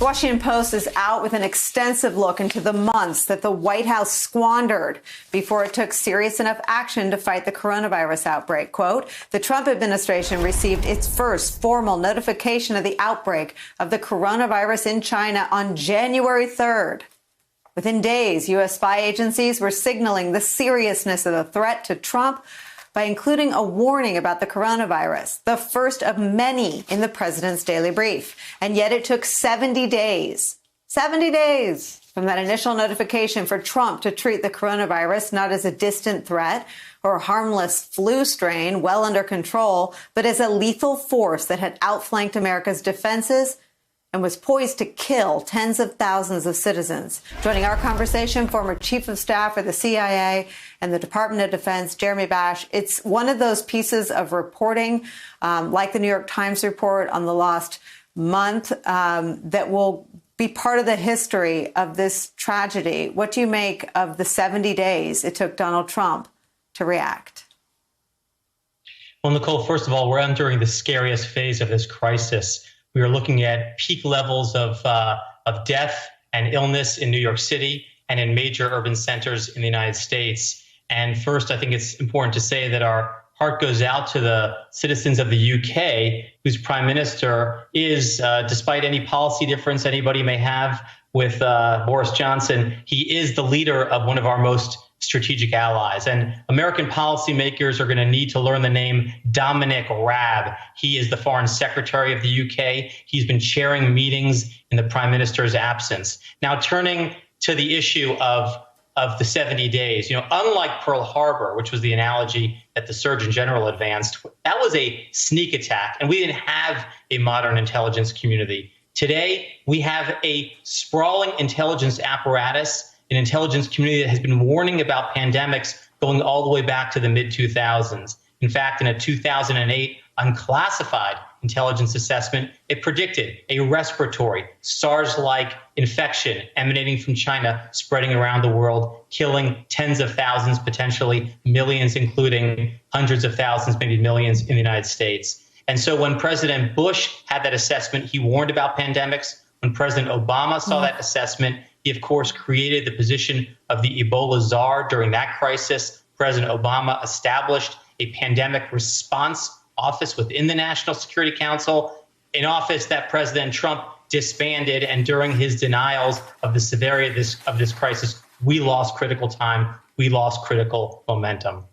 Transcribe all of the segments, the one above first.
The Washington Post is out with an extensive look into the months that the White House squandered before it took serious enough action to fight the coronavirus outbreak. Quote, the Trump administration received its first formal notification of the outbreak of the coronavirus in China on January 3rd. Within days, U.S. spy agencies were signaling the seriousness of the threat to Trump by including a warning about the coronavirus, the first of many in the president's daily brief. And yet it took 70 days from that initial notification for Trump to treat the coronavirus not as a distant threat or a harmless flu strain well under control, but as a lethal force that had outflanked America's defenses and was poised to kill tens of thousands of citizens. Joining our conversation, former chief of staff for the CIA and the Department of Defense, Jeremy Bash. It's one of those pieces of reporting, like the New York Times report on the lost month, that will be part of the history of this tragedy. What do you make of the 70 days it took Donald Trump to react? Well, Nicolle, first of all, we're entering the scariest phase of this crisis. We are looking at peak levels of death and illness in New York City and in major urban centers in the United States. And first, I think it's important to say that our heart goes out to the citizens of the UK, whose prime minister is, despite any policy difference anybody may have with Boris Johnson, he is the leader of one of our most strategic allies. And American policymakers are going to need to learn the name Dominic Raab. He is the foreign secretary of the UK. He's been chairing meetings in the prime minister's absence. Now, turning to the issue of the 70 days, unlike Pearl Harbor, which was the analogy that the Surgeon General advanced, that was a sneak attack, and we didn't have a modern intelligence community. Today, we have a sprawling intelligence apparatus, an intelligence community that has been warning about pandemics going all the way back to the mid-2000s. In fact, in a 2008 unclassified intelligence assessment, it predicted a respiratory SARS-like infection emanating from China, spreading around the world, killing tens of thousands, potentially millions, including hundreds of thousands, maybe millions in the United States. And so when President Bush had that assessment, he warned about pandemics. When President Obama saw that assessment, he, of course, created the position of the Ebola czar during that crisis. President Obama established a pandemic response office within the National Security Council, an office that President Trump disbanded. And during his denials of the severity of this crisis, we lost critical time. We lost critical momentum.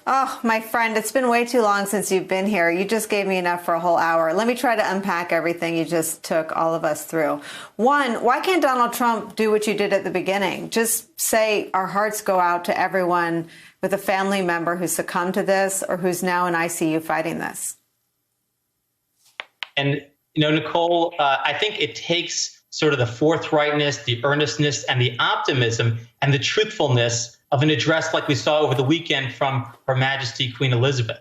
Oh, my friend, it's been way too long since you've been here. You just gave me enough for a whole hour. Let me try to unpack everything you just took all of us through. One, why can't Donald Trump do what you did at the beginning? Just say our hearts go out to everyone with a family member who succumbed to this or who's now in ICU fighting this. And, Nicolle, I think it takes sort of the forthrightness, the earnestness, and the optimism and the truthfulness of an address like we saw over the weekend from Her Majesty Queen Elizabeth.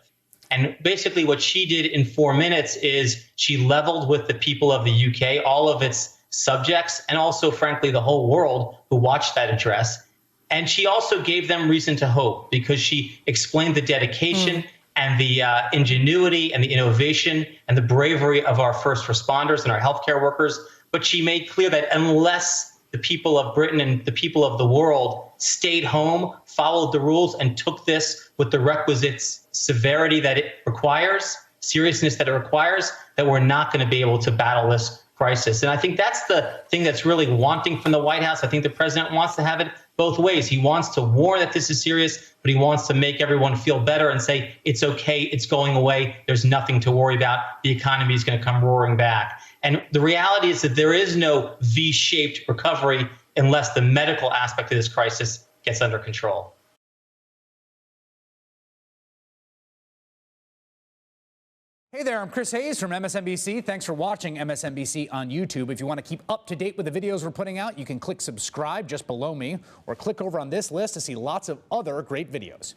And basically what she did in 4 minutes is she leveled with the people of the UK, all of its subjects, and also, frankly, the whole world who watched that address. And she also gave them reason to hope because she explained the dedication and the ingenuity and the innovation and the bravery of our first responders and our healthcare workers. But she made clear that unless the people of Britain and the people of the world stayed home, followed the rules, and took this with the requisite severity that it requires, seriousness that it requires, that we're not going to be able to battle this crisis. And I think that's the thing that's really wanting from the White House. I think the president wants to have it both ways. He wants to warn that this is serious, but he wants to make everyone feel better and say, it's okay, it's going away, there's nothing to worry about, the economy is going to come roaring back. And the reality is that there is no V-shaped recovery unless the medical aspect of this crisis gets under control. Hey there, I'm Chris Hayes from MSNBC. Thanks for watching MSNBC on YouTube. If you want to keep up to date with the videos we're putting out, you can click subscribe just below me or click over on this list to see lots of other great videos.